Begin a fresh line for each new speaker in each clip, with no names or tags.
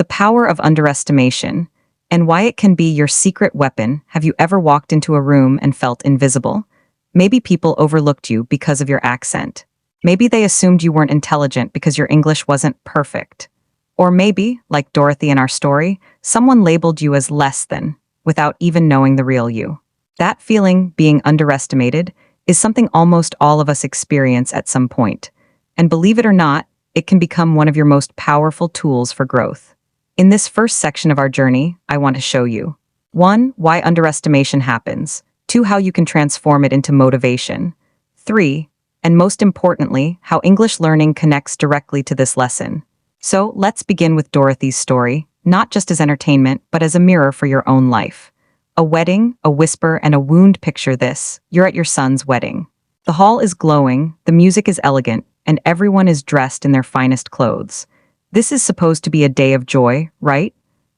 the power of underestimation, and why it can be your secret weapon. Have you ever walked into a room and felt invisible? Maybe people overlooked you because of your accent. Maybe they assumed you weren't intelligent because your English wasn't perfect. Or maybe, like Dorothy in our story, someone labeled you as less than, without even knowing the real you. That feeling, being underestimated, is something almost all of us experience at some point. And believe it or not, it can become one of your most powerful tools for growth. In this first section of our journey, I want to show you 1. Why underestimation happens, 2. How you can transform it into motivation, 3. And most importantly, how English learning connects directly to this lesson. So let's begin with Dorothy's story, not just as entertainment, but as a mirror for your own life. A wedding, a whisper, and a wound. Picture this. You're at your son's wedding. The hall is glowing, the music is elegant, and everyone is dressed in their finest clothes. This is supposed to be a day of joy, right?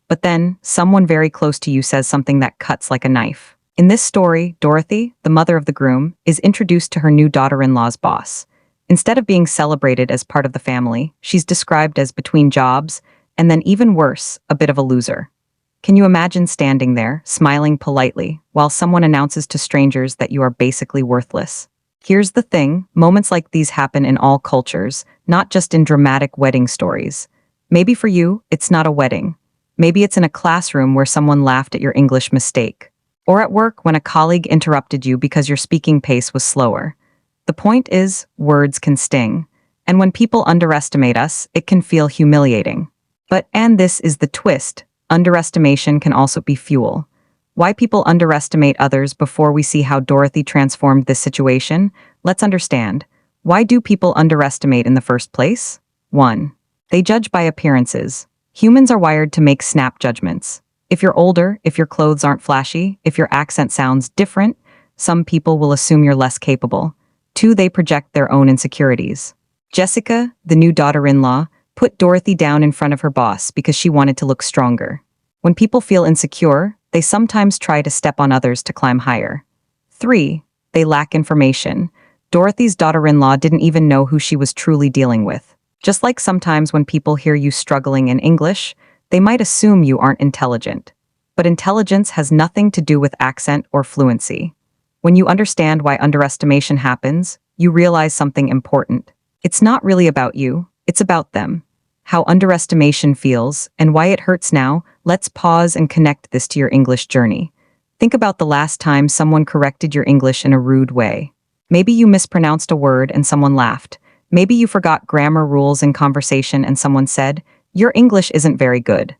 But then, someone very close to you says something that cuts like a knife. In this story, Dorothy, the mother of the groom, is introduced to her new daughter-in-law's boss. Instead of being celebrated as part of the family, she's described as between jobs, and then even worse, a bit of a loser. Can you imagine standing there, smiling politely, while someone announces to strangers that you are basically worthless? Here's the thing, moments like these happen in all cultures, not just in dramatic wedding stories. Maybe for you, it's not a wedding. Maybe it's in a classroom where someone laughed at your English mistake. Or at work when a colleague interrupted you because your speaking pace was slower. The point is, words can sting. And when people underestimate us, it can feel humiliating. And this is the twist, underestimation can also be fuel. Why people underestimate others. Before we see how Dorothy transformed this situation, let's understand. Why do people underestimate in the first place? 1. They judge by appearances. Humans are wired to make snap judgments. If you're older, if your clothes aren't flashy, if your accent sounds different, some people will assume you're less capable. 2. They project their own insecurities. Jessica, the new daughter-in-law, put Dorothy down in front of her boss because she wanted to look stronger. When people feel insecure, they sometimes try to step on others to climb higher. 3. They lack information. Dorothy's daughter-in-law didn't even know who she was truly dealing with. Just like sometimes when people hear you struggling in English, they might assume you aren't intelligent. But intelligence has nothing to do with accent or fluency. When you understand why underestimation happens, you realize something important. It's not really about you, it's about them. How underestimation feels, and why it hurts now. Let's pause and connect this to your English journey. Think about the last time someone corrected your English in a rude way. Maybe you mispronounced a word and someone laughed. Maybe you forgot grammar rules in conversation and someone said, "Your English isn't very good."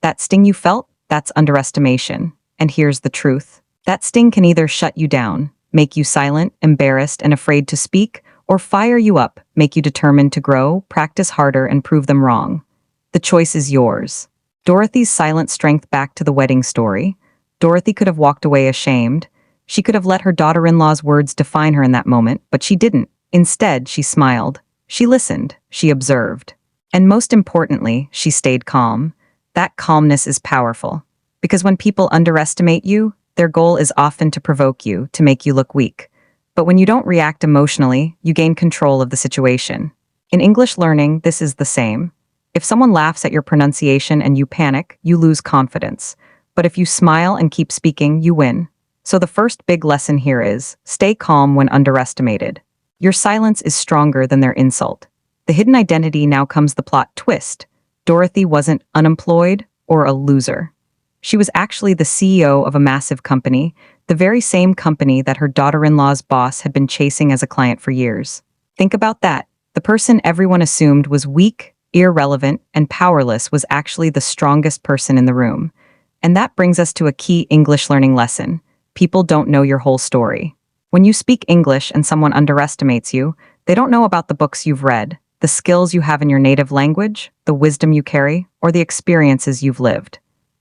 That sting you felt? That's underestimation. And here's the truth. That sting can either shut you down, make you silent, embarrassed, and afraid to speak, or fire you up, make you determined to grow, practice harder, and prove them wrong. The choice is yours. Dorothy's silent strength. Back to the wedding story. Dorothy could have walked away ashamed. She could have let her daughter-in-law's words define her in that moment, but she didn't. Instead, she smiled. She listened. She observed. And most importantly, she stayed calm. That calmness is powerful. Because when people underestimate you, their goal is often to provoke you, to make you look weak. But when you don't react emotionally, you gain control of the situation. In English learning, this is the same. If someone laughs at your pronunciation and you panic, you lose confidence. But if you smile and keep speaking, you win. So the first big lesson here is, stay calm when underestimated. Your silence is stronger than their insult. The hidden identity. Now comes the plot twist. Dorothy wasn't unemployed or a loser. She was actually the CEO of a massive company, the very same company that her daughter-in-law's boss had been chasing as a client for years. Think about that. The person everyone assumed was weak, irrelevant, and powerless was actually the strongest person in the room. And that brings us to a key English learning lesson. People don't know your whole story. When you speak English and someone underestimates you, they don't know about the books you've read, the skills you have in your native language, the wisdom you carry, or the experiences you've lived.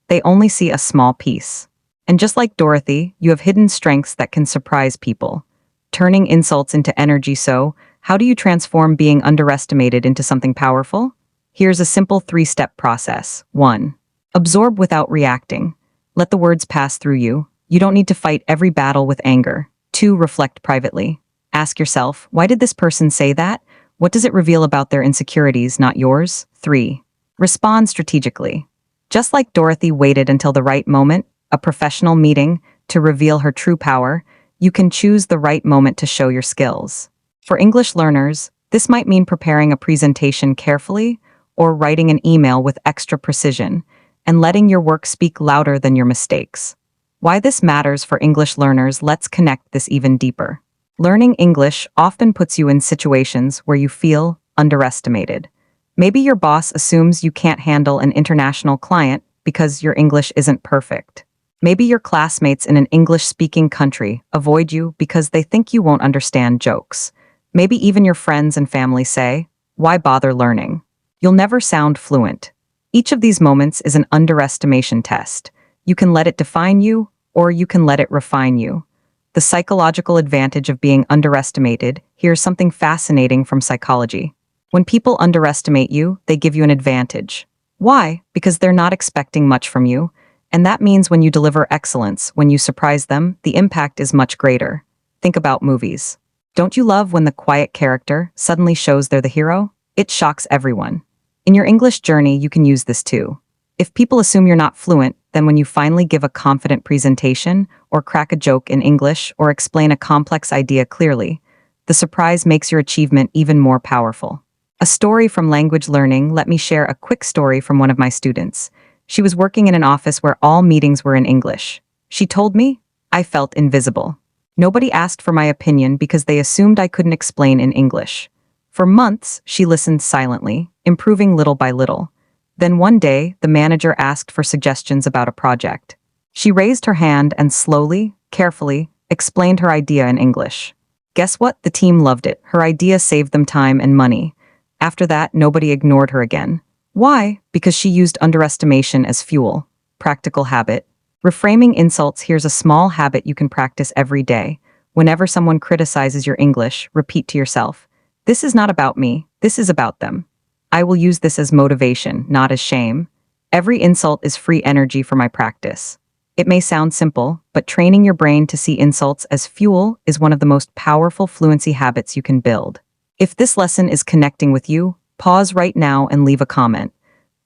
They only see a small piece. And just like Dorothy, you have hidden strengths that can surprise people, turning insults into energy. So, how do you transform being underestimated into something powerful? Here's a simple 3-step process. 1. Absorb without reacting. Let the words pass through you. You don't need to fight every battle with anger. 2. Reflect privately. Ask yourself, why did this person say that? What does it reveal about their insecurities, not yours? 3. Respond strategically. Just like Dorothy waited until the right moment, a professional meeting, to reveal her true power, you can choose the right moment to show your skills. For English learners, this might mean preparing a presentation carefully or writing an email with extra precision and letting your work speak louder than your mistakes. Why this matters for English learners, let's connect this even deeper. Learning English often puts you in situations where you feel underestimated. Maybe your boss assumes you can't handle an international client because your English isn't perfect. Maybe your classmates in an English-speaking country avoid you because they think you won't understand jokes. Maybe even your friends and family say, "Why bother learning? You'll never sound fluent." Each of these moments is an underestimation test. You can let it define you, or you can let it refine you. The psychological advantage of being underestimated. Here's something fascinating from psychology. When people underestimate you, they give you an advantage. Why? Because they're not expecting much from you. And that means when you deliver excellence, when you surprise them, the impact is much greater. Think about movies. Don't you love when the quiet character suddenly shows they're the hero? It shocks everyone. In your English journey, you can use this too. If people assume you're not fluent, then when you finally give a confident presentation, or crack a joke in English, or explain a complex idea clearly, the surprise makes your achievement even more powerful. A story from language learning. Let me share a quick story from one of my students. She was working in an office where all meetings were in English. She told me, "I felt invisible. Nobody asked for my opinion because they assumed I couldn't explain in English." For months, she listened silently, improving little by little. Then one day, the manager asked for suggestions about a project. She raised her hand and slowly, carefully, explained her idea in English. Guess what? The team loved it. Her idea saved them time and money. After that, nobody ignored her again. Why? Because she used underestimation as fuel. Practical habit. Reframing insults. Here's a small habit you can practice every day. Whenever someone criticizes your English, repeat to yourself, "This is not about me, this is about them." I will use this as motivation, not as shame. Every insult is free energy for my practice. It may sound simple, but training your brain to see insults as fuel is one of the most powerful fluency habits you can build. If this lesson is connecting with you, pause right now and leave a comment.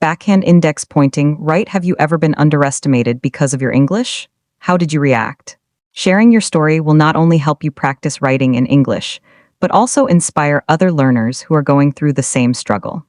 Backhand index pointing right. Have you ever been underestimated because of your English? How did you react? Sharing your story will not only help you practice writing in English, but also inspire other learners who are going through the same struggle.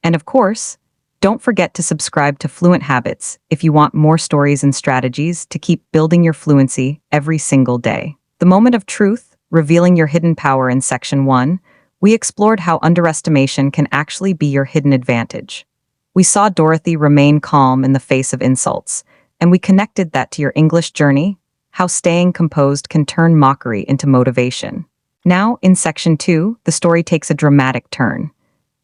And of course, don't forget to subscribe to Fluent Habits if you want more stories and strategies to keep building your fluency every single day. The moment of truth, revealing your hidden power. In Section 1, we explored how underestimation can actually be your hidden advantage. We saw Dorothy remain calm in the face of insults, and we connected that to your English journey, how staying composed can turn mockery into motivation. Now, in Section 2, the story takes a dramatic turn.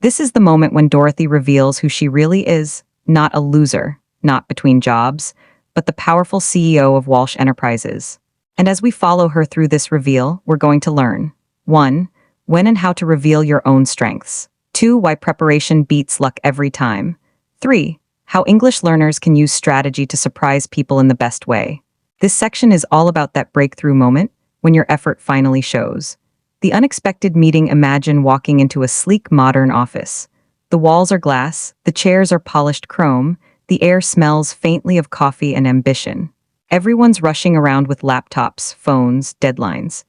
This is the moment when Dorothy reveals who she really is, not a loser, not between jobs, but the powerful CEO of Walsh Enterprises. And as we follow her through this reveal, we're going to learn 1. When and how to reveal your own strengths. 2. Why preparation beats luck every time. 3. How English learners can use strategy to surprise people in the best way. This section is all about that breakthrough moment when your effort finally shows. The unexpected meeting. Imagine walking into a sleek modern office. The walls are glass, the chairs are polished chrome, the air smells faintly of coffee and ambition. Everyone's rushing around with laptops, phones, deadlines.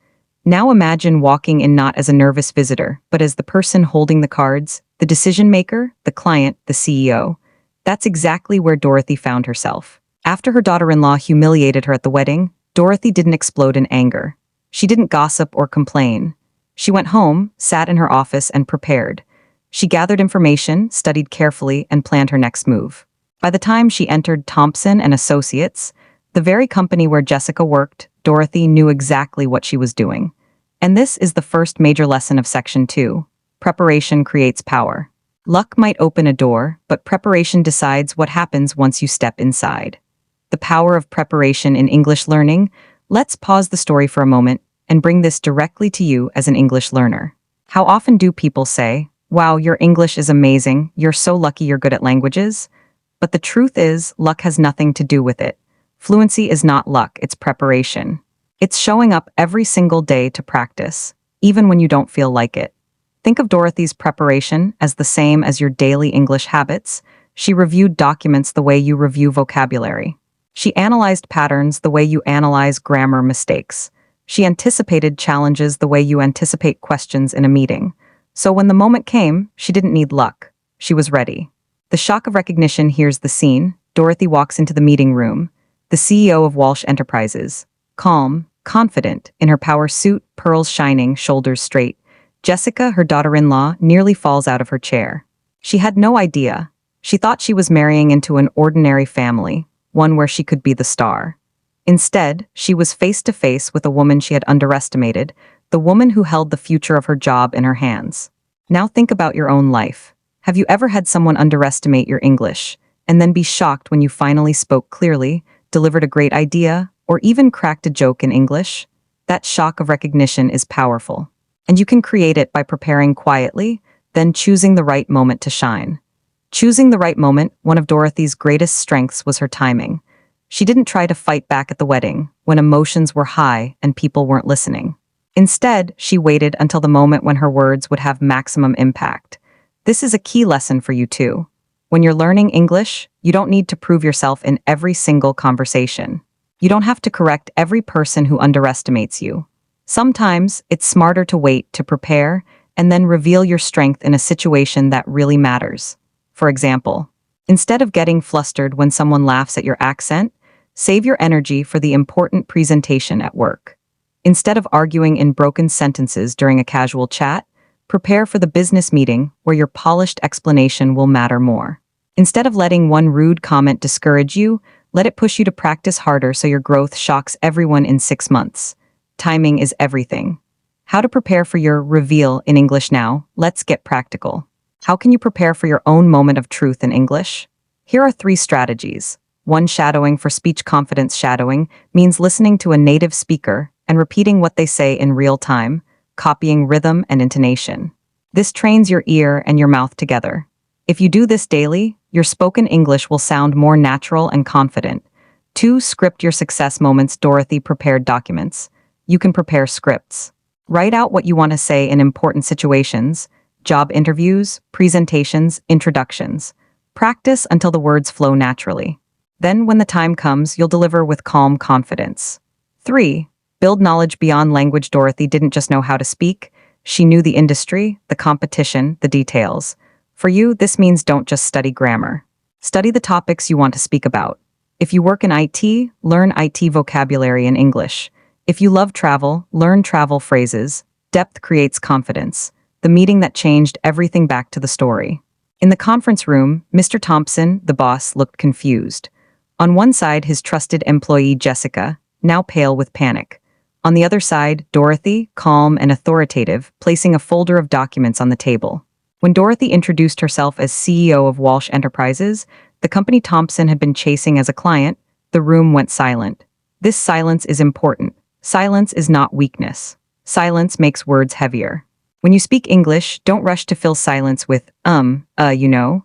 Now imagine walking in not as a nervous visitor, but as the person holding the cards, the decision maker, the client, the CEO. That's exactly where Dorothy found herself. After her daughter-in-law humiliated her at the wedding, Dorothy didn't explode in anger. She didn't gossip or complain. She went home, sat in her office, and prepared. She gathered information, studied carefully, and planned her next move. By the time she entered Thompson and Associates, the very company where Jessica worked, Dorothy knew exactly what she was doing. And this is the first major lesson of Section 2. Preparation creates power. Luck might open a door, but preparation decides what happens once you step inside. The power of preparation in English learning. Let's pause the story for a moment and bring this directly to you as an English learner. How often do people say, "Wow, your English is amazing, you're so lucky you're good at languages"? But the truth is, luck has nothing to do with it. Fluency is not luck, it's preparation. It's showing up every single day to practice, even when you don't feel like it. Think of Dorothy's preparation as the same as your daily English habits. She reviewed documents the way you review vocabulary. She analyzed patterns the way you analyze grammar mistakes. She anticipated challenges the way you anticipate questions in a meeting. So when the moment came, she didn't need luck. She was ready. The shock of recognition hears the scene. Dorothy walks into the meeting room. The CEO of Walsh Enterprises. Calm, confident, in her power suit, pearls shining, shoulders straight. Jessica, her daughter-in-law, nearly falls out of her chair. She had no idea. She thought she was marrying into an ordinary family, one where she could be the star. Instead, she was face to face with a woman she had underestimated, the woman who held the future of her job in her hands. Now think about your own life. Have you ever had someone underestimate your English, and then be shocked when you finally spoke clearly, delivered a great idea, or even cracked a joke in English? That shock of recognition is powerful. And you can create it by preparing quietly, then choosing the right moment to shine. Choosing the right moment, one of Dorothy's greatest strengths was her timing. She didn't try to fight back at the wedding, when emotions were high and people weren't listening. Instead, she waited until the moment when her words would have maximum impact. This is a key lesson for you too. When you're learning English, you don't need to prove yourself in every single conversation. You don't have to correct every person who underestimates you. Sometimes, it's smarter to wait to prepare and then reveal your strength in a situation that really matters. For example, instead of getting flustered when someone laughs at your accent, save your energy for the important presentation at work. Instead of arguing in broken sentences during a casual chat, prepare for the business meeting where your polished explanation will matter more. Instead of letting one rude comment discourage you, let it push you to practice harder so your growth shocks everyone in 6 months. Timing is everything. How to prepare for your reveal in English now? Let's get practical. How can you prepare for your own moment of truth in English? Here are 3 strategies. 1. Shadowing for speech confidence. Shadowing means listening to a native speaker and repeating what they say in real time, copying rhythm and intonation. This trains your ear and your mouth together. If you do this daily, your spoken English will sound more natural and confident. 2. Script your success moments. Dorothy prepared documents. You can prepare scripts. Write out what you want to say in important situations, job interviews, presentations, introductions. Practice until the words flow naturally. Then, when the time comes, you'll deliver with calm confidence. 3. Build knowledge beyond language. Dorothy didn't just know how to speak, she knew the industry, the competition, the details. For you, this means don't just study grammar. Study the topics you want to speak about. If you work in IT, learn IT vocabulary in English. If you love travel, learn travel phrases. Depth creates confidence. The meeting that changed everything back to the story. In the conference room, Mr. Thompson, the boss, looked confused. On one side, his trusted employee Jessica, now pale with panic. On the other side, Dorothy, calm and authoritative, placing a folder of documents on the table. When Dorothy introduced herself as CEO of Walsh Enterprises, the company Thompson had been chasing as a client, the room went silent. This silence is important. Silence is not weakness. Silence makes words heavier. When you speak English, don't rush to fill silence with, you know.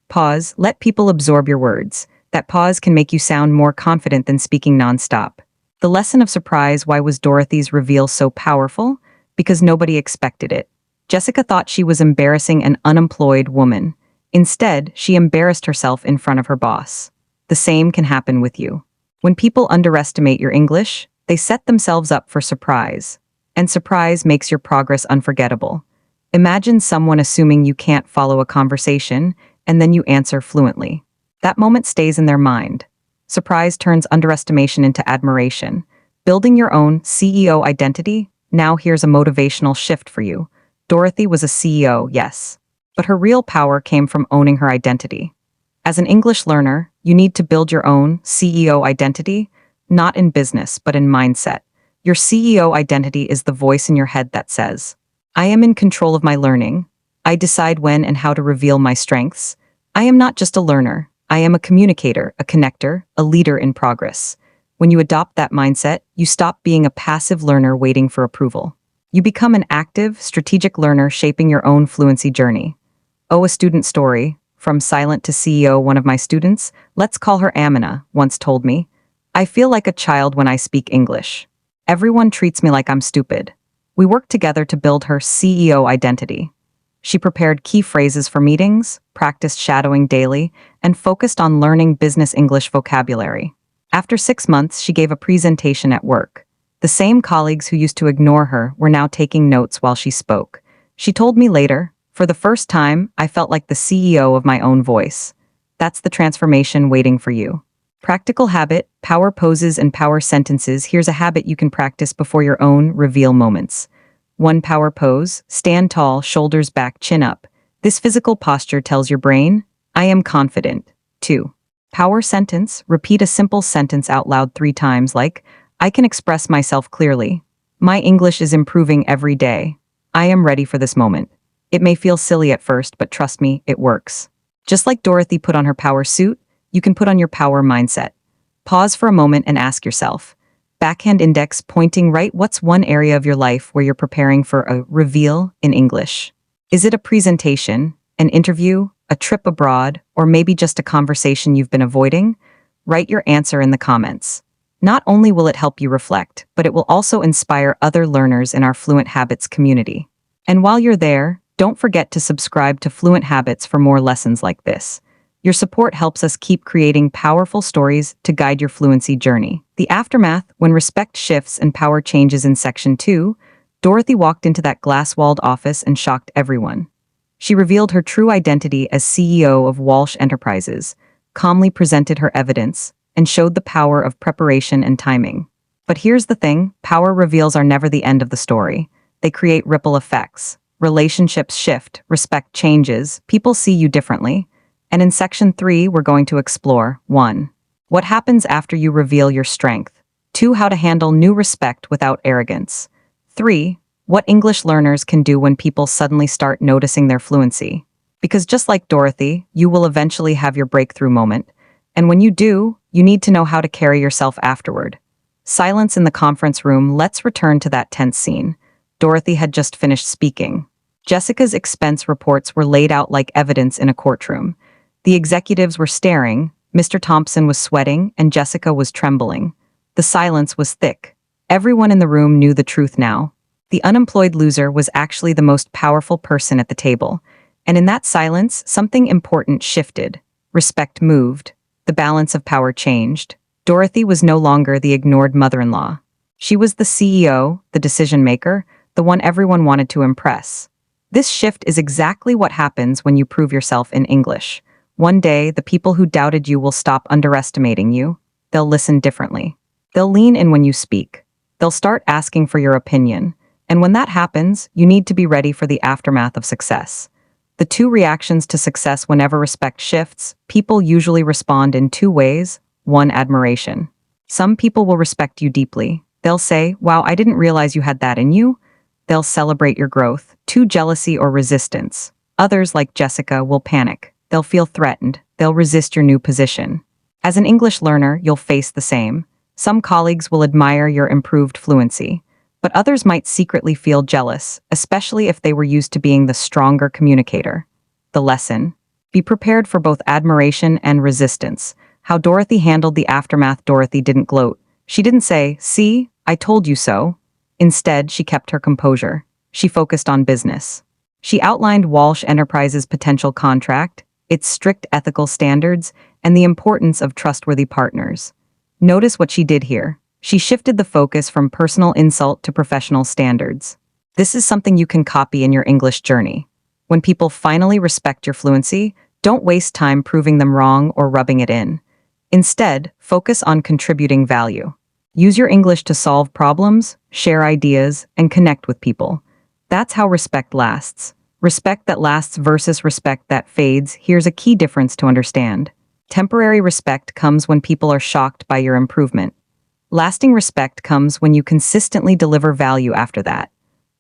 Pause, let people absorb your words. That pause can make you sound more confident than speaking nonstop. The lesson of surprise. Why was Dorothy's reveal so powerful? Because nobody expected it. Jessica thought she was embarrassing an unemployed woman. Instead, she embarrassed herself in front of her boss. The same can happen with you. When people underestimate your English, they set themselves up for surprise. And surprise makes your progress unforgettable. Imagine someone assuming you can't follow a conversation, and then you answer fluently. That moment stays in their mind. Surprise turns underestimation into admiration. Building your own CEO identity? Now here's a motivational shift for you. Dorothy was a CEO, yes. But her real power came from owning her identity. As an English learner, you need to build your own CEO identity, not in business, but in mindset. Your CEO identity is the voice in your head that says, I am in control of my learning. I decide when and how to reveal my strengths. I am not just a learner. I am a communicator, a connector, a leader in progress. When you adopt that mindset, you stop being a passive learner waiting for approval. You become an active, strategic learner shaping your own fluency journey. Oh, a student story. From silent to CEO, one of my students, let's call her Amina, once told me, I feel like a child when I speak English. Everyone treats me like I'm stupid. We worked together to build her CEO identity. She prepared key phrases for meetings, practiced shadowing daily, and focused on learning business English vocabulary. After 6 months, she gave a presentation at work. The same colleagues who used to ignore her were now taking notes while she spoke. She told me later, "For the first time, I felt like the CEO of my own voice." That's the transformation waiting for you. Practical habit, power poses and power sentences. Here's a habit you can practice before your own reveal moments. 1 power pose, stand tall, shoulders back, chin up. This physical posture tells your brain, I am confident. 2. Power sentence, repeat a simple sentence out loud 3 times like, I can express myself clearly. My English is improving every day. I am ready for this moment. It may feel silly at first, but trust me, it works. Just like Dorothy put on her power suit, you can put on your power mindset. Pause for a moment and ask yourself, backhand index pointing right, what's one area of your life where you're preparing for a reveal in English? Is it a presentation, an interview, a trip abroad, or maybe just a conversation you've been avoiding? Write your answer in the comments. Not only will it help you reflect, but it will also inspire other learners in our Fluent Habits community. And while you're there, don't forget to subscribe to Fluent Habits for more lessons like this. Your support helps us keep creating powerful stories to guide your fluency journey. The aftermath, when respect shifts and power changes in Section 2, Dorothy walked into that glass-walled office and shocked everyone. She revealed her true identity as CEO of Walsh Enterprises, calmly presented her evidence, and showed the power of preparation and timing. But here's the thing, power reveals are never the end of the story. They create ripple effects. Relationships shift, respect changes, people see you differently. And in Section 3, we're going to explore 1. What happens after you reveal your strength? 2. How to handle new respect without arrogance. 3. What English learners can do when people suddenly start noticing their fluency. Because just like Dorothy, you will eventually have your breakthrough moment. And when you do, you need to know how to carry yourself afterward. Silence in the conference room. Let's return to that tense scene. Dorothy had just finished speaking. Jessica's expense reports were laid out like evidence in a courtroom. The executives were staring, Mr. Thompson was sweating, and Jessica was trembling. The silence was thick. Everyone in the room knew the truth now. The unemployed loser was actually the most powerful person at the table. And in that silence, something important shifted. Respect moved. The balance of power changed. Dorothy was no longer the ignored mother-in-law. She was the CEO, the decision-maker, the one everyone wanted to impress. This shift is exactly what happens when you prove yourself in English. One day, the people who doubted you will stop underestimating you. They'll listen differently. They'll lean in when you speak. They'll start asking for your opinion. And when that happens, you need to be ready for the aftermath of success. The 2 reactions to success whenever respect shifts, people usually respond in 2 ways. 1. Admiration. Some people will respect you deeply. They'll say, wow, I didn't realize you had that in you. They'll celebrate your growth. 2. Jealousy or resistance. Others, like Jessica, will panic. They'll feel threatened. They'll resist your new position. As an English learner, you'll face the same. Some colleagues will admire your improved fluency, but others might secretly feel jealous, especially if they were used to being the stronger communicator. The lesson: be prepared for both admiration and resistance. How Dorothy handled the aftermath. Dorothy didn't gloat. She didn't say, see, I told you so. Instead, she kept her composure. She focused on business. She outlined Walsh Enterprises' potential contract, its strict ethical standards, and the importance of trustworthy partners. Notice what she did here. She shifted the focus from personal insult to professional standards. This is something you can copy in your English journey. When people finally respect your fluency, don't waste time proving them wrong or rubbing it in. Instead, focus on contributing value. Use your English to solve problems, share ideas, and connect with people. That's how respect lasts. Respect that lasts versus respect that fades. Here's a key difference to understand. Temporary respect comes when people are shocked by your improvement. Lasting respect comes when you consistently deliver value after that.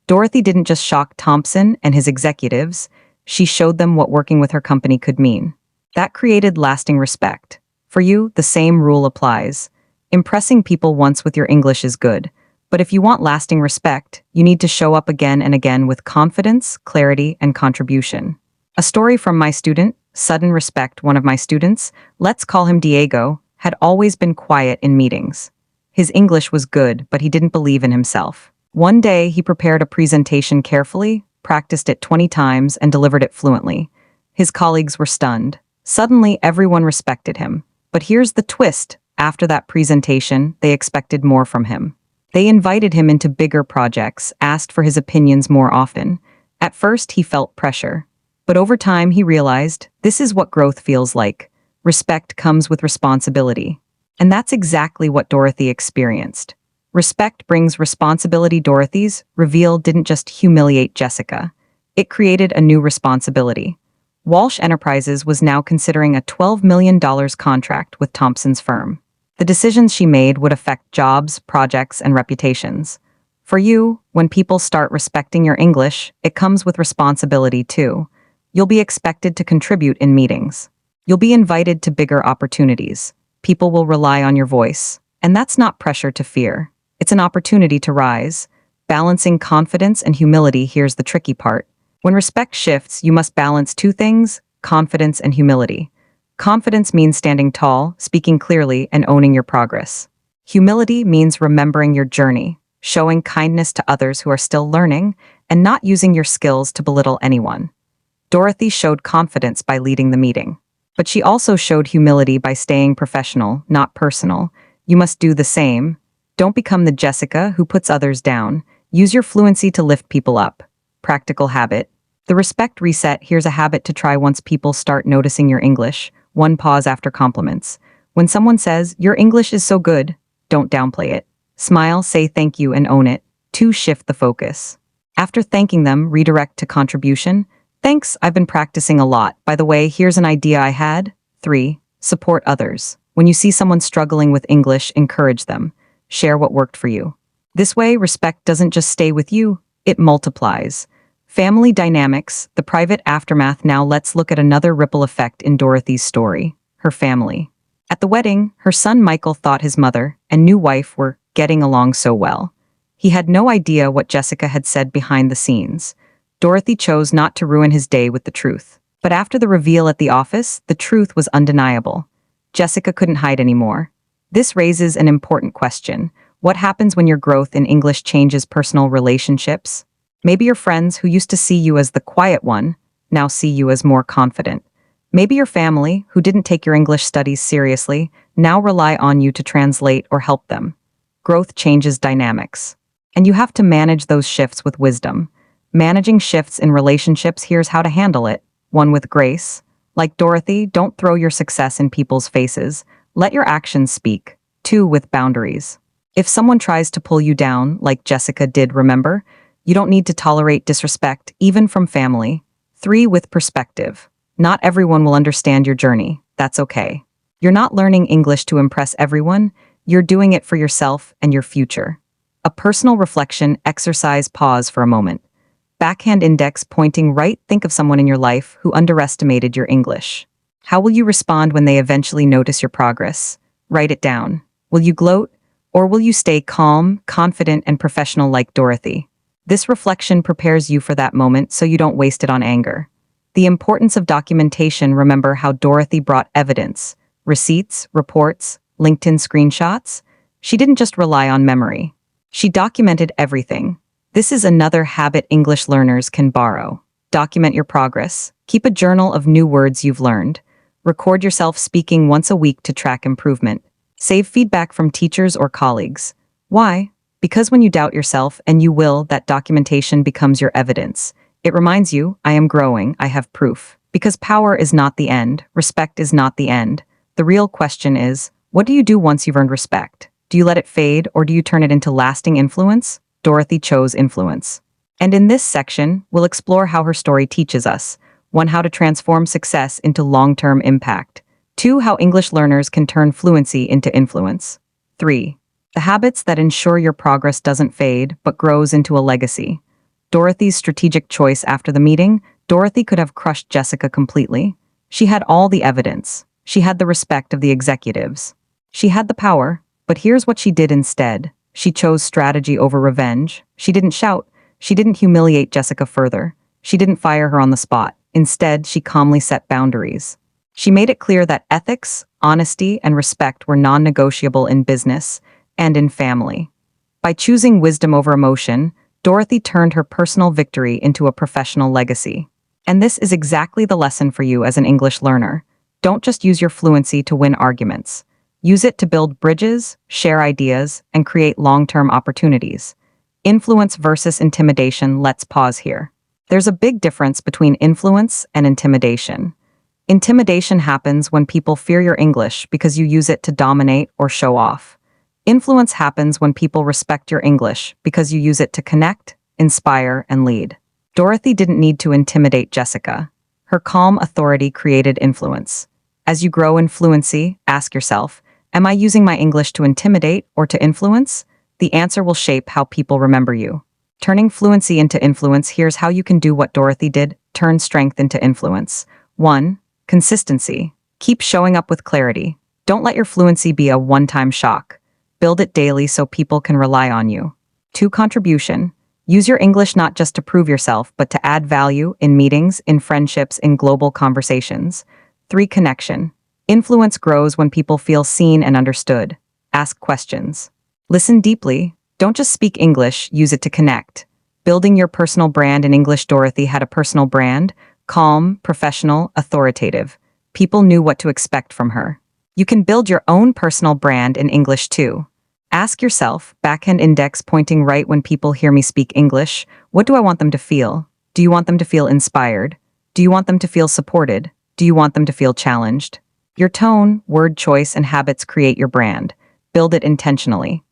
Dorothy didn't just shock Thompson and his executives, she showed them what working with her company could mean. That created lasting respect. For you, the same rule applies. Impressing people once with your English is good. But if you want lasting respect, you need to show up again and again with confidence, clarity, and contribution. A story from my student, Sudden Respect, one of my students, let's call him Diego, had always been quiet in meetings. His English was good, but he didn't believe in himself. One day, he prepared a presentation carefully, practiced it 20 times, and delivered it fluently. His colleagues were stunned. Suddenly, everyone respected him. But here's the twist. After that presentation, they expected more from him. They invited him into bigger projects, asked for his opinions more often. At first, he felt pressure. But over time, he realized this is what growth feels like. Respect comes with responsibility. And that's exactly what Dorothy experienced. Respect brings responsibility. Dorothy's reveal didn't just humiliate Jessica. It created a new responsibility. Walsh Enterprises was now considering a $12 million contract with Thompson's firm. The decisions she made would affect jobs, projects, and reputations. For you, when people start respecting your English, it comes with responsibility too. You'll be expected to contribute in meetings. You'll be invited to bigger opportunities. People will rely on your voice. And that's not pressure to fear. It's an opportunity to rise. Balancing confidence and humility, here's the tricky part. When respect shifts, you must balance two things: confidence and humility. Confidence means standing tall, speaking clearly, and owning your progress. Humility means remembering your journey, showing kindness to others who are still learning, and not using your skills to belittle anyone. Dorothy showed confidence by leading the meeting. But she also showed humility by staying professional, not personal. You must do the same. Don't become the Jessica who puts others down. Use your fluency to lift people up. Practical habit. The respect reset, here's a habit to try once people start noticing your English. 1. Pause after compliments. When someone says, "Your English is so good," don't downplay it. Smile, say thank you, and own it. 2. Shift the focus. After thanking them, redirect to contribution. Thanks, I've been practicing a lot. By the way, here's an idea I had. 3. Support others. When you see someone struggling with English, encourage them. Share what worked for you. This way, respect doesn't just stay with you, it multiplies. Family dynamics, the private aftermath. Now let's look at another ripple effect in Dorothy's story, her family. At the wedding, her son Michael thought his mother and new wife were getting along so well. He had no idea what Jessica had said behind the scenes. Dorothy chose not to ruin his day with the truth. But after the reveal at the office, the truth was undeniable. Jessica couldn't hide anymore. This raises an important question. What happens when your growth in English changes personal relationships? Maybe your friends who used to see you as the quiet one now see you as more confident. Maybe your family, who didn't take your English studies seriously, now rely on you to translate or help them. Growth changes dynamics. And you have to manage those shifts with wisdom. Managing shifts in relationships, here's how to handle it. 1. With grace. Like Dorothy, don't throw your success in people's faces. Let your actions speak. 2. With boundaries. If someone tries to pull you down, like Jessica did, remember, you don't need to tolerate disrespect, even from family. 3. With perspective. Not everyone will understand your journey. That's okay. You're not learning English to impress everyone. You're doing it for yourself and your future. A personal reflection exercise. Pause for a moment. Backhand index pointing right. Think of someone in your life who underestimated your English. How will you respond when they eventually notice your progress? Write it down. Will you gloat? Or will you stay calm, confident, and professional like Dorothy? This reflection prepares you for that moment so you don't waste it on anger. The importance of documentation. Remember how Dorothy brought evidence, receipts, reports, LinkedIn screenshots? She didn't just rely on memory. She documented everything. This is another habit English learners can borrow. Document your progress. Keep a journal of new words you've learned. Record yourself speaking once a week to track improvement. Save feedback from teachers or colleagues. Why? Because when you doubt yourself, and you will, that documentation becomes your evidence. It reminds you, I am growing, I have proof. Because power is not the end, respect is not the end. The real question is, what do you do once you've earned respect? Do you let it fade, or do you turn it into lasting influence? Dorothy chose influence. And in this section, we'll explore how her story teaches us. 1. How to transform success into long-term impact. 2. How English learners can turn fluency into influence. 3. The habits that ensure your progress doesn't fade, but grows into a legacy. Dorothy's strategic choice after the meeting. Dorothy could have crushed Jessica completely. She had all the evidence. She had the respect of the executives. She had the power, but here's what she did instead. She chose strategy over revenge. She didn't shout. She didn't humiliate Jessica further. She didn't fire her on the spot. Instead, she calmly set boundaries. She made it clear that ethics, honesty, and respect were non-negotiable in business and in family. By choosing wisdom over emotion, Dorothy turned her personal victory into a professional legacy. And this is exactly the lesson for you as an English learner. Don't just use your fluency to win arguments. Use it to build bridges, share ideas, and create long-term opportunities. Influence versus intimidation. Let's pause here. There's a big difference between influence and intimidation. Intimidation happens when people fear your English because you use it to dominate or show off. Influence happens when people respect your English because you use it to connect, inspire, and lead. Dorothy didn't need to intimidate Jessica. Her calm authority created influence. As you grow in fluency, ask yourself, am I using my English to intimidate or to influence? The answer will shape how people remember you. Turning fluency into influence. Here's how you can do what Dorothy did: turn strength into influence. 1. Consistency. Keep showing up with clarity. Don't let your fluency be a one-time shock. Build it daily so people can rely on you. 2. Contribution. Use your English not just to prove yourself, but to add value in meetings, in friendships, in global conversations. 3. Connection. Influence grows when people feel seen and understood. Ask questions. Listen deeply. Don't just speak English, use it to connect. Building your personal brand in English. Dorothy had a personal brand: calm, professional, authoritative. People knew what to expect from her. You can build your own personal brand in English too. Ask yourself, backhand index pointing right: when people hear me speak English, what do I want them to feel? Do you want them to feel inspired? Do you want them to feel supported? Do you want them to feel challenged? Your tone, word choice, and habits create your brand. Build it intentionally.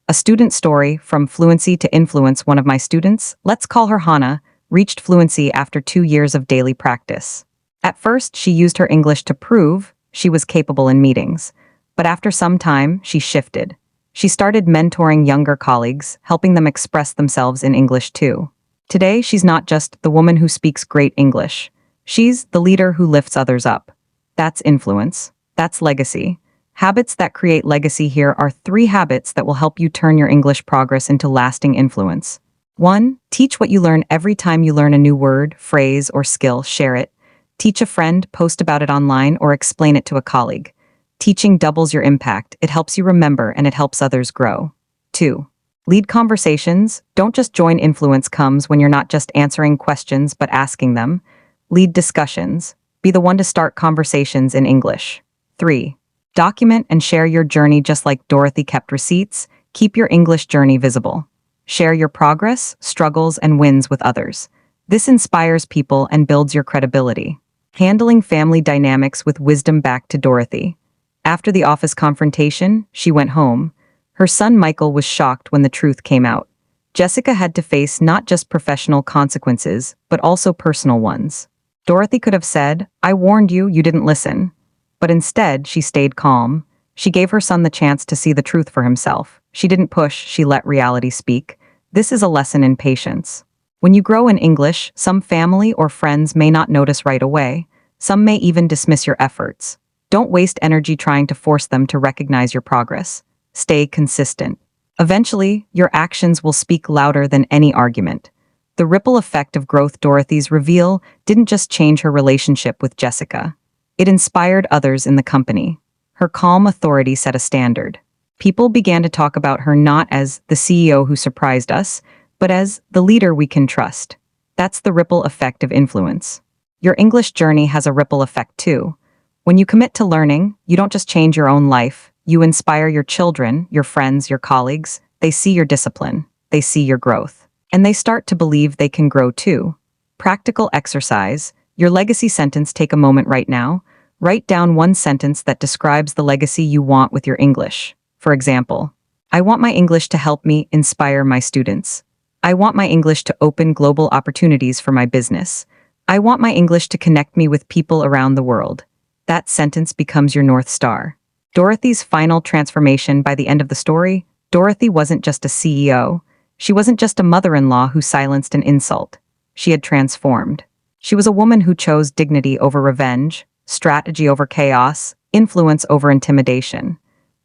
A student story: from fluency to influence. One of my students, let's call her Hannah, reached fluency after 2 years of daily practice. At first, she used her English to prove she was capable in meetings. But after some time, she shifted. She started mentoring younger colleagues, helping them express themselves in English too. Today, she's not just the woman who speaks great English. She's the leader who lifts others up. That's influence. That's legacy. Habits that create legacy. Here are 3 habits that will help you turn your English progress into lasting influence. 1. Teach what you learn. Every time you learn a new word, phrase, or skill, share it. Teach a friend, post about it online, or explain it to a colleague. Teaching doubles your impact. It helps you remember and it helps others grow. 2. Lead conversations. Don't just join. Influence comes when you're not just answering questions but asking them. Lead discussions. Be the one to start conversations in English. 3. Document and share your journey. Just like Dorothy kept receipts, keep your English journey visible. Share your progress, struggles, and wins with others. This inspires people and builds your credibility. Handling family dynamics with wisdom. Back to Dorothy. After the office confrontation, she went home. Her son Michael was shocked when the truth came out. Jessica had to face not just professional consequences, but also personal ones. Dorothy could have said, "I warned you, you didn't listen." But instead, she stayed calm. She gave her son the chance to see the truth for himself. She didn't push, she let reality speak. This is a lesson in patience. When you grow in English, some family or friends may not notice right away. Some may even dismiss your efforts. Don't waste energy trying to force them to recognize your progress. Stay consistent. Eventually, your actions will speak louder than any argument. The ripple effect of growth. Dorothy's reveal didn't just change her relationship with Jessica. It inspired others in the company. Her calm authority set a standard. People began to talk about her not as the CEO who surprised us, but as the leader we can trust. That's the ripple effect of influence. Your English journey has a ripple effect too. When you commit to learning, you don't just change your own life, you inspire your children, your friends, your colleagues. They see your discipline, they see your growth, and they start to believe they can grow too. Practical exercise. Your legacy sentence. Take a moment right now. Write down one sentence that describes the legacy you want with your English. For example, I want my English to help me inspire my students. I want my English to open global opportunities for my business. I want my English to connect me with people around the world. That sentence becomes your North Star. Dorothy's final transformation. By the end of the story, Dorothy wasn't just a CEO. She wasn't just a mother-in-law who silenced an insult. She had transformed. She was a woman who chose dignity over revenge, strategy over chaos, influence over intimidation.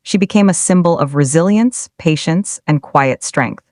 She became a symbol of resilience, patience, and quiet strength.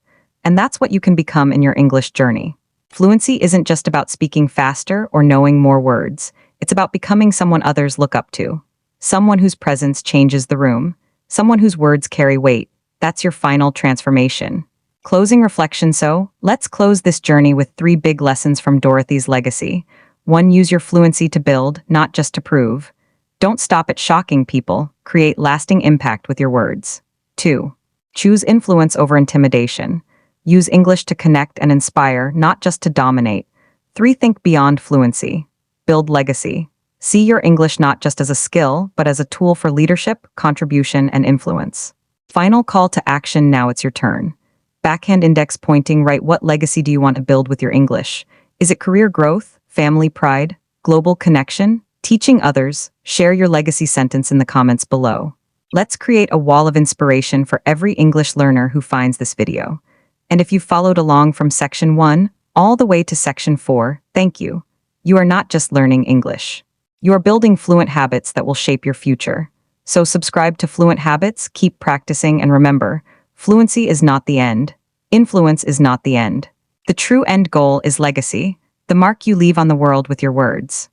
And that's what you can become in your English journey. Fluency isn't just about speaking faster or knowing more words. It's about becoming someone others look up to. Someone whose presence changes the room. Someone whose words carry weight. That's your final transformation. Closing reflection. So, let's close this journey with 3 big lessons from Dorothy's legacy. 1. Use your fluency to build, not just to prove. Don't stop at shocking people, create lasting impact with your words. 2. Choose influence over intimidation. Use English to connect and inspire, not just to dominate. 3. Think beyond fluency. Build legacy. See your English not just as a skill, but as a tool for leadership, contribution, and influence. Final call to action. Now it's your turn. Backhand index pointing. Write, what legacy do you want to build with your English? Is it career growth, family pride, global connection, teaching others? Share your legacy sentence in the comments below. Let's create a wall of inspiration for every English learner who finds this video. And if you followed along from section 1 all the way to section 4, thank you. You are not just learning English. You are building fluent habits that will shape your future. So subscribe to Fluent Habits, keep practicing, and remember, fluency is not the end. Influence is not the end. The true end goal is legacy, the mark you leave on the world with your words.